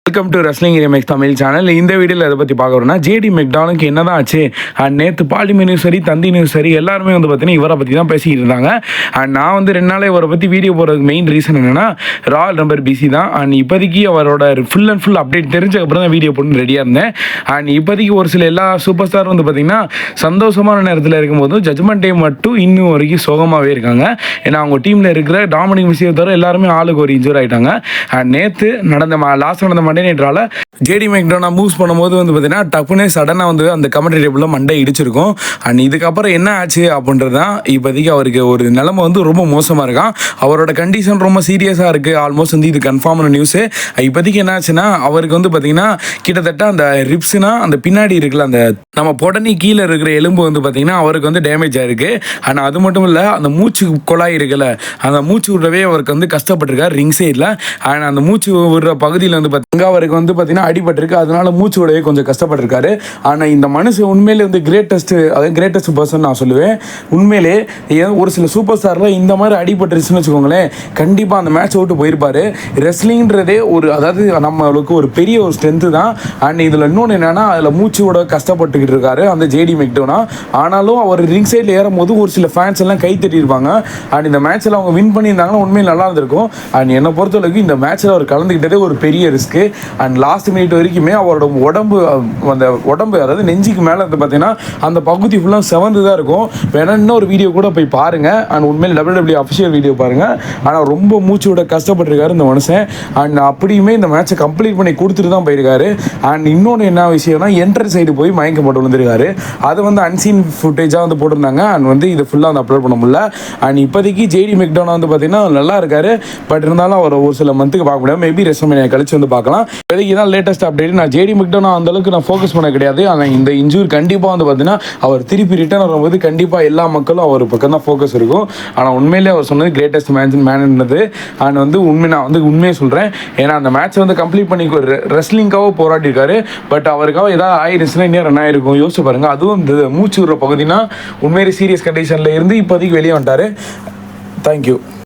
Welcome to wrestling remakes Tamil channel. இந்த வீடியோவில் எதை பற்றி பார்க்குறோம்னா, ஜேடி மெக்டானுக்கு என்ன தான் ஆச்சு. அண்ட் நேற்று பார்லிமெண்ட்டும் சரி தந்தினும் சரி எல்லாருமே வந்து பார்த்தீங்கன்னா இவரை பற்றி தான் பேசிக்கிட்டு இருந்தாங்க. அண்ட் நான் வந்து 2 நாள் இவரை பற்றி வீடியோ போடுறதுக்கு மெயின் ரீசன் என்னென்னா, ராயல் நம்பர் பிசி தான். அண்ட் இப்போதைக்கு அவரோட ஃபுல் அண்ட் ஃபுல் அப்டேட் தெரிஞ்சக்கப்புறம் தான் வீடியோ போட்டு ரெடியாக இருந்தேன். அண்ட் இப்போதைக்கு ஒரு சில எல்லா சூப்பர் ஸ்டாரும் வந்து பார்த்திங்கன்னா சந்தோஷமான நேரத்தில் இருக்கும்போது ஜட்மெண்ட் டே மட்டும் இன்னும் வரைக்கும் சோகமாகவே இருக்காங்க. ஏன்னா அவங்க டீமில் இருக்கிற டாமினிக் மிஸ்ஸியை தவிர எல்லாருமே ஆளுக்கு ஒரு இன்ஜூர் ஆகிட்டாங்க. அண்ட் நேற்று லாஸ்ட் நடந்த மண்டே நைட்ரால் ஜேடி மெக்டோனா மூவ்ஸ் பண்ணும்போது வந்து பார்த்தீங்கன்னா டப்புனே சடனாக வந்து அந்த கமெண்ட்ரி டேபிளில் மண்டை இடிச்சிருக்கும். அண்ட் இதுக்கப்புறம் என்ன ஆச்சு அப்படின்றது தான் இப்போதைக்கு அவருக்கு ஒரு நிலைமை வந்து ரொம்ப மோசமாக இருக்கான். அவரோட கண்டிஷன் ரொம்ப சீரியஸாக இருக்குது. ஆல்மோஸ்ட் வந்து இது கன்ஃபார்மான நியூஸு. இப்போதைக்கு என்ன ஆச்சுன்னா, அவருக்கு வந்து பார்த்தீங்கன்னா கிட்டத்தட்ட அந்த ரிப்ஸ்னா அந்த பின்னாடி இருக்குல்ல, அந்த நம்ம புடனி கீழே இருக்கிற எலும்பு வந்து பார்த்தீங்கன்னா அவருக்கு வந்து டேமேஜ் ஆகிருக்கு. ஆனால் அது மட்டும் இல்லை, அந்த மூச்சு குழாய் இருக்குல்ல, அந்த மூச்சு விடவே அவருக்கு வந்து கஷ்டப்பட்டிருக்கார் ரிங் சைடில். அண்ட் அந்த மூச்சு விடுற பகுதியில் வந்து பார்த்தீங்கன்னா அவருக்கு வந்து பார்த்தீங்கன்னா அடிபட்டிருக்கு. அதனால மூச்சு விடவே கொஞ்சம் கஷ்டப்பட்டிருக்காரு. ஆனால் இந்த மனுஷன் உண்மையிலே வந்து கிரேட்டஸ்ட் பர்சன் நான் சொல்லுவேன். உண்மையிலே ஒரு சில சூப்பர் ஸ்டாரில் இந்த மாதிரி அடிபட்டுருச்சுன்னு வச்சுக்கோங்களேன், கண்டிப்பாக அந்த மேட்ச் விட்டு போயிருப்பார். ரெஸ்லிங்கிறதே அதாவது நம்மளுக்கு ஒரு பெரிய ஒரு ஸ்ட்ரென்த்து தான். அண்ட் இதில் இன்னொன்று என்னென்னா, அதில் மூச்சு விட கஷ்டப்பட்டுக்கிட்டு இருக்காரு அந்த ஜேடி மெக்டோனா. ஆனாலும் அவர் ரிங் சைடில் ஏறும்போது ஒரு சில ஃபேன்ஸ் எல்லாம் கை தட்டியிருப்பாங்க. அண்ட் இந்த மேட்ச்சில் அவங்க வின் பண்ணியிருந்தாங்கன்னா உண்மையில் நல்லா இருந்திருக்கும். அண்ட் என்னை பொறுத்தளவுக்கு இந்த மேட்ச்சில் அவர் கலந்துக்கிட்டதே ஒரு பெரிய ரிஸ்க்கு. அண்ட் லாஸ்ட் மினிட் வரைக்குமே அவரோட உடம்பு அதாவது நெஞ்சுக்கு மேலே வந்து பார்த்தீங்கன்னா அந்த பகுதி ஃபுல்லாக செவந்து தான் இருக்கும். வேணா இன்னொரு வீடியோ கூட போய் பாருங்கள். அண்ட் உண்மையில் WWE அஃபிஷியல் வீடியோ பாருங்கள். ஆனால் ரொம்ப மூச்சு விட கஷ்டப்பட்டிருக்காரு இந்த மனுஷன். அண்ட் அப்படியுமே இந்த மேட்சை கம்ப்ளீட் பண்ணி கொடுத்துட்டு தான் போயிருக்காரு. அண்ட் இன்னொன்று என்ன விஷயம்னா, என்ட்ரன்ஸ் சைடு போய் மயக்கப்பட்டு விழுந்திருக்காரு. அது வந்து அன்சீன் ஃபுட்டேஜாக வந்து போட்டிருந்தாங்க. அண்ட் வந்து இது ஃபுல்லாக வந்து அப்லோட் பண்ண முடியல. அண்ட் இப்போதைக்கு ஜேடி மெக்டோனா வந்து பார்த்தீங்கன்னா நல்லா இருக்காரு. பட் இருந்தாலும் அவர் ஒரு சில மந்த்துக்கு பார்க்க முடியாது. மேபி ரெஸ்ட்மேனியா கழிச்சு வந்து பார்க்கலாம். இப்போதைக்கு தான் லேட்டஸ்ட் அப்டேட். நான் ஜேடி மெக்டோனா அந்தளவுக்கு நான் ஃபோக்கஸ் பண்ண கிடையாது. ஆனால் இந்த இன்ஜூர் கண்டிப்பாக வந்து பார்த்தீங்கன்னா அவர் திருப்பி ரிட்டர்ன் வரும்போது கண்டிப்பாக எல்லா மக்களும் அவர் பக்கம் தான் ஃபோக்கஸ் இருக்கும். ஆனால் உண்மையிலே அவர் சொன்னது கிரேட்டஸ்ட் மேன்ன்றது. அண்ட் வந்து நான் வந்து உண்மையை சொல்கிறேன். ஏன்னா அந்த மேட்ச்சை வந்து கம்ப்ளீட் பண்ணி ரெஸ்லிங்காக போராட்டியிருக்காரு. பட் அவருக்காக ஏதாவது ஆயிருச்சுன்னா இன்னும் ரன் ஆயிருக்கும். யோசிச்சு பாருங்கள். அதுவும் இந்த மூச்சு விடுற பகுதினா உண்மையிலே சீரியஸ் கண்டிஷனில் இருந்து இப்போதைக்கு வெளியே வந்துட்டார். தேங்க்யூ.